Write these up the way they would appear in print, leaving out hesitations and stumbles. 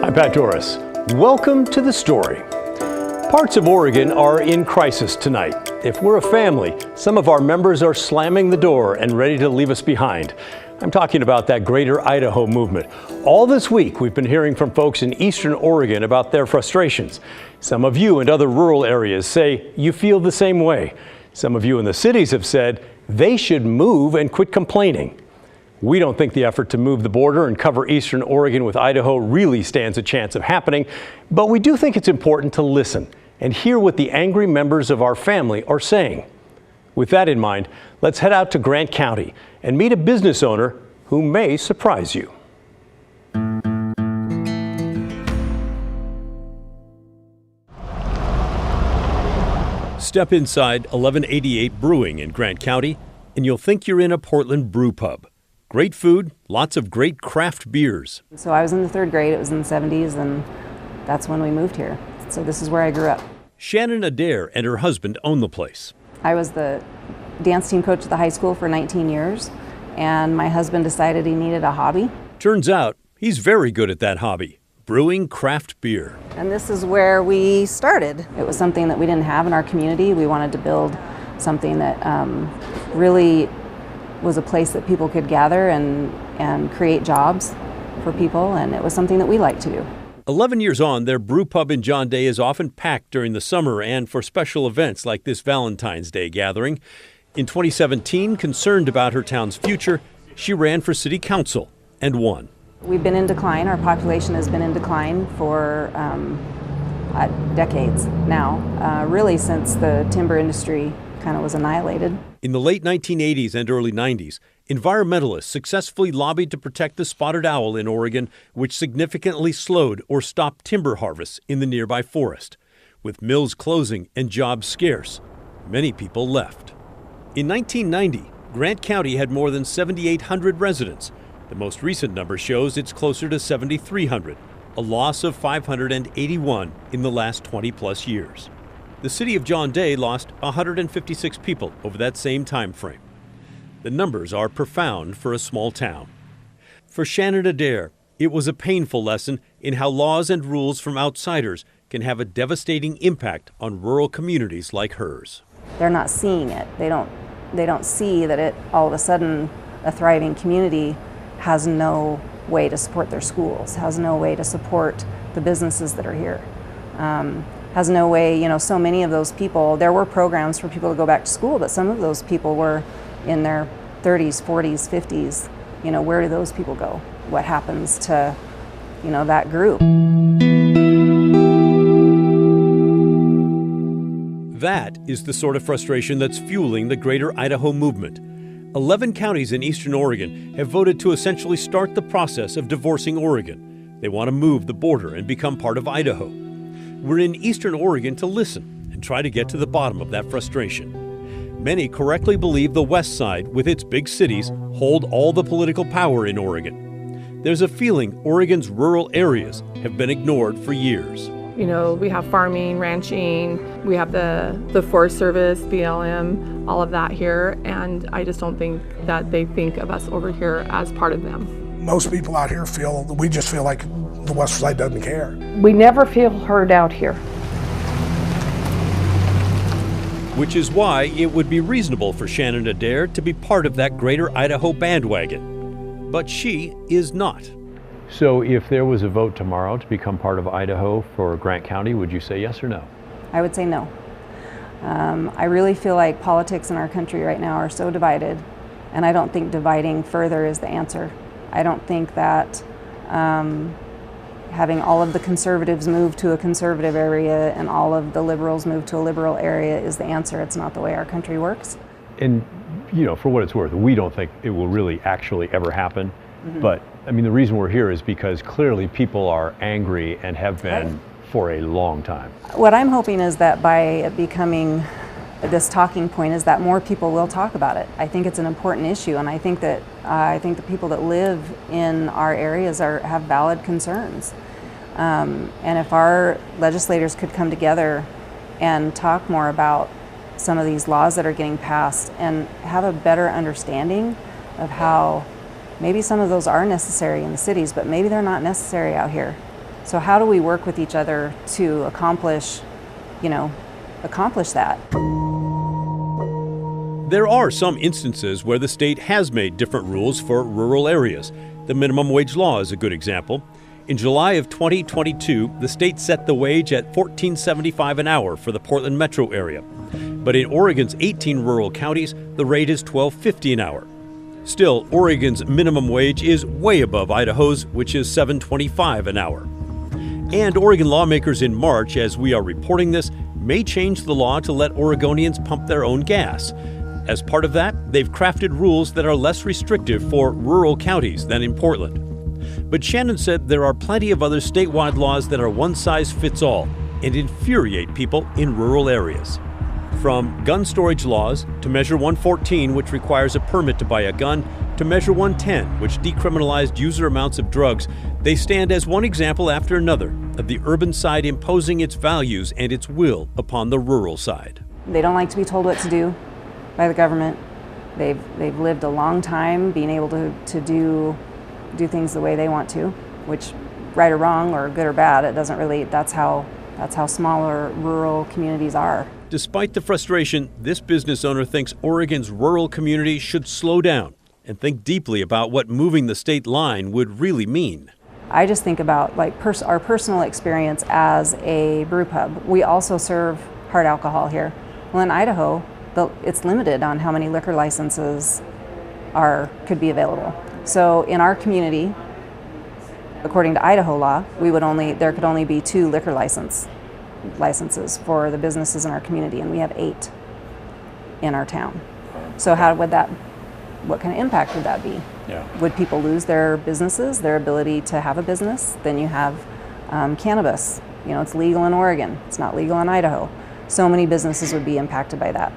I'm Pat Doris. Welcome to The Story. Parts of Oregon are in crisis tonight. If we're a family, some of our members are slamming the door and ready to leave us behind. I'm talking about that Greater Idaho movement. All this week, we've been hearing from folks in eastern Oregon about their frustrations. Some of you in other rural areas say you feel the same way. Some of you in the cities have said they should move and quit complaining. We don't think the effort to move the border and cover eastern Oregon with Idaho really stands a chance of happening, but we do think it's important to listen and hear what the angry members of our family are saying. With that in mind, let's head out to Grant County and meet a business owner who may surprise you. Step inside 1188 Brewing in Grant County, and you'll think you're in a Portland brew pub. Great food, lots of great craft beers. So I was in the third grade, it was in the 70s, and that's when we moved here. So this is where I grew up. Shannon Adair and her husband own the place. I was the dance team coach at the high school for 19 years, and my husband decided he needed a hobby. Turns out he's very good at that hobby, brewing craft beer. And this is where we started. It was something that we didn't have in our community. We wanted to build something that really was a place that people could gather and create jobs for people, and it was something that we liked to do. 11 years on, their brew pub in John Day is often packed during the summer and for special events like this Valentine's Day gathering. In 2017, concerned about her town's future, she ran for city council and won. We've been in decline. Our population has been in decline for decades now, really since the timber industry kind of was annihilated. In the late 1980s and early 90s, environmentalists successfully lobbied to protect the spotted owl in Oregon, which significantly slowed or stopped timber harvests in the nearby forest. With mills closing and jobs scarce, many people left. In 1990, Grant County had more than 7,800 residents. The most recent number shows it's closer to 7,300, a loss of 581 in the last 20 plus years. The city of John Day lost 156 people over that same time frame. The numbers are profound for a small town. For Shannon Adair, it was a painful lesson in how laws and rules from outsiders can have a devastating impact on rural communities like hers. They're not seeing it. They don't see that it all of a sudden a thriving community has no way to support their schools, has no way to support the businesses that are here. Has no way, so many of those people, there were programs for people to go back to school, but some of those people were in their 30s, 40s, 50s. Where do those people go? What happens to, that group? That is the sort of frustration that's fueling the Greater Idaho movement. 11 counties in eastern Oregon have voted to essentially start the process of divorcing Oregon. They want to move the border and become part of Idaho. We're in eastern Oregon to listen and try to get to the bottom of that frustration. Many correctly believe the West Side, with its big cities, hold all the political power in Oregon. There's a feeling Oregon's rural areas have been ignored for years. We have farming, ranching, we have the Forest Service, BLM, all of that here, and I just don't think that they think of us over here as part of them. Most people out here we just feel like the West Side doesn't care. We never feel heard out here. Which is why it would be reasonable for Shannon Adair to be part of that Greater Idaho bandwagon. But she is not. So if there was a vote tomorrow to become part of Idaho for Grant County, would you say yes or no? I would say no. I really feel like politics in our country right now are so divided, and I don't think dividing further is the answer. I don't think that having all of the conservatives move to a conservative area and all of the liberals move to a liberal area is the answer. It's not the way our country works. And, for what it's worth, we don't think it will really actually ever happen. Mm-hmm. But, the reason we're here is because clearly people are angry and have been for a long time. What I'm hoping is that by it becoming this talking point is that more people will talk about it. I think it's an important issue, and I think that the people that live in our areas have valid concerns. And if our legislators could come together and talk more about some of these laws that are getting passed and have a better understanding of how maybe some of those are necessary in the cities, but maybe they're not necessary out here. So how do we work with each other to accomplish that? There are some instances where the state has made different rules for rural areas. The minimum wage law is a good example. In July of 2022, the state set the wage at $14.75 an hour for the Portland metro area. But in Oregon's 18 rural counties, the rate is $12.50 an hour. Still, Oregon's minimum wage is way above Idaho's, which is $7.25 an hour. And Oregon lawmakers in March, as we are reporting this, may change the law to let Oregonians pump their own gas. As part of that, they've crafted rules that are less restrictive for rural counties than in Portland. But Shannon said there are plenty of other statewide laws that are one size fits all and infuriate people in rural areas. From gun storage laws to Measure 114, which requires a permit to buy a gun, to Measure 110, which decriminalized user amounts of drugs, they stand as one example after another of the urban side imposing its values and its will upon the rural side. They don't like to be told what to do by the government. They've lived a long time being able to do things the way they want to, which, right or wrong or good or bad, it doesn't really, that's how smaller rural communities are. Despite the frustration, this business owner thinks Oregon's rural community should slow down and think deeply about what moving the state line would really mean. I just think about our personal experience as a brew pub. We also serve hard alcohol here. Well, in Idaho, it's limited on how many liquor licenses could be available. So in our community, according to Idaho law, there could only be 2 liquor licenses for the businesses in our community, and we have 8 in our town. So what kind of impact would that be? Yeah. Would people lose their businesses, their ability to have a business? Then you have cannabis. It's legal in Oregon. It's not legal in Idaho. So many businesses would be impacted by that.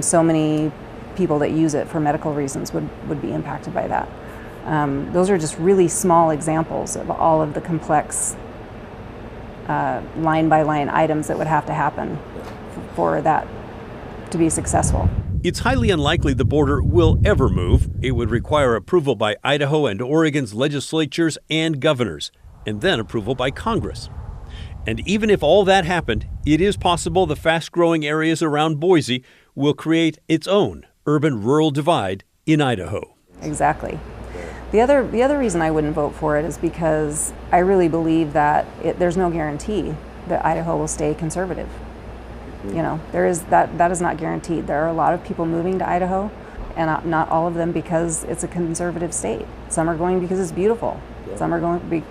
So many people that use it for medical reasons would be impacted by that. Those are just really small examples of all of the complex line-by-line items that would have to happen for that to be successful. It's highly unlikely the border will ever move. It would require approval by Idaho and Oregon's legislatures and governors, and then approval by Congress. And even if all that happened, it is possible the fast-growing areas around Boise will create its own urban-rural divide in Idaho. Exactly. The other reason I wouldn't vote for it is because I really believe that there's no guarantee that Idaho will stay conservative. That is not guaranteed. There are a lot of people moving to Idaho, and not all of them because it's a conservative state. Some are going because it's beautiful. Some are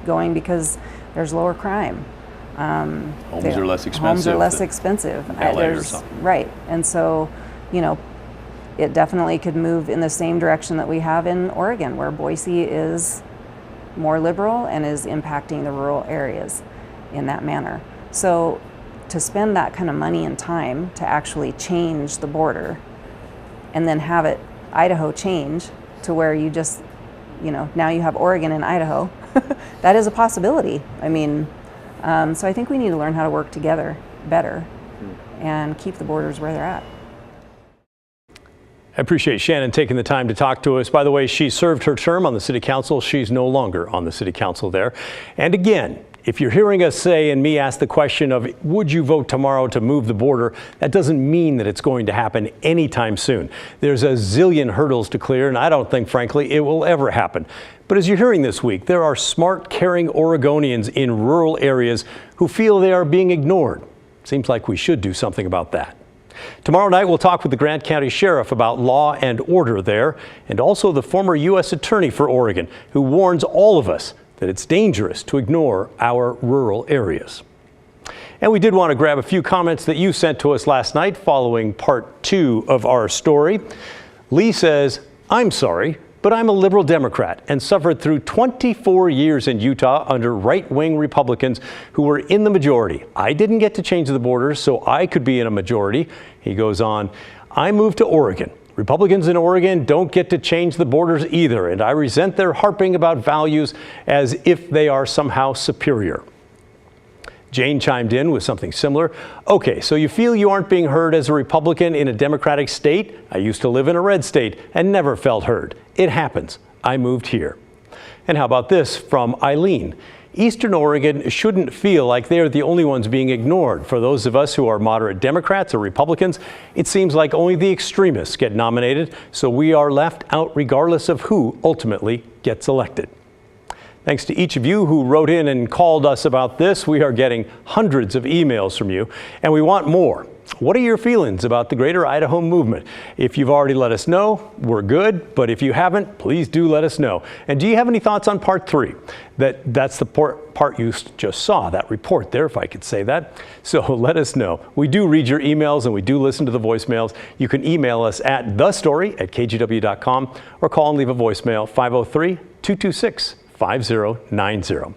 going because there's lower crime. Homes are less expensive. Homes are less expensive. LA or something. Right, and so, it definitely could move in the same direction that we have in Oregon, where Boise is more liberal and is impacting the rural areas in that manner. So to spend that kind of money and time to actually change the border and then have Idaho change to where you just, now you have Oregon and Idaho, that is a possibility. So I think we need to learn how to work together better and keep the borders where they're at. I appreciate Shannon taking the time to talk to us. By the way, she served her term on the city council. She's no longer on the city council there. And again, if you're hearing us say and me ask the question of would you vote tomorrow to move the border, that doesn't mean that it's going to happen anytime soon. There's a zillion hurdles to clear, and I don't think, frankly, it will ever happen. But as you're hearing this week, there are smart, caring Oregonians in rural areas who feel they are being ignored. Seems like we should do something about that. Tomorrow night, we'll talk with the Grant County Sheriff about law and order there, and also the former U.S. Attorney for Oregon, who warns all of us that it's dangerous to ignore our rural areas. And we did want to grab a few comments that you sent to us last night following part 2 of our story. Lee says, "I'm sorry, but I'm a liberal Democrat and suffered through 24 years in Utah under right-wing Republicans who were in the majority. I didn't get to change the borders so I could be in a majority." He goes on, "I moved to Oregon. Republicans in Oregon don't get to change the borders either, and I resent their harping about values as if they are somehow superior." Jane chimed in with something similar. "Okay, so you feel you aren't being heard as a Republican in a Democratic state? I used to live in a red state and never felt heard. It happens. I moved here." And how about this from Eileen? Eastern Oregon shouldn't feel like they're the only ones being ignored. For those of us who are moderate Democrats or Republicans, it seems like only the extremists get nominated, so we are left out regardless of who ultimately gets elected. Thanks to each of you who wrote in and called us about this. We are getting hundreds of emails from you, and we want more. What are your feelings about the Greater Idaho movement? If you've already let us know, we're good, but if you haven't, please do let us know. And do you have any thoughts on part 3? That's the part you just saw, that report there, if I could say that. So let us know. We do read your emails and we do listen to the voicemails. You can email us at thestory@kgw.com or call and leave a voicemail 503-226-5090.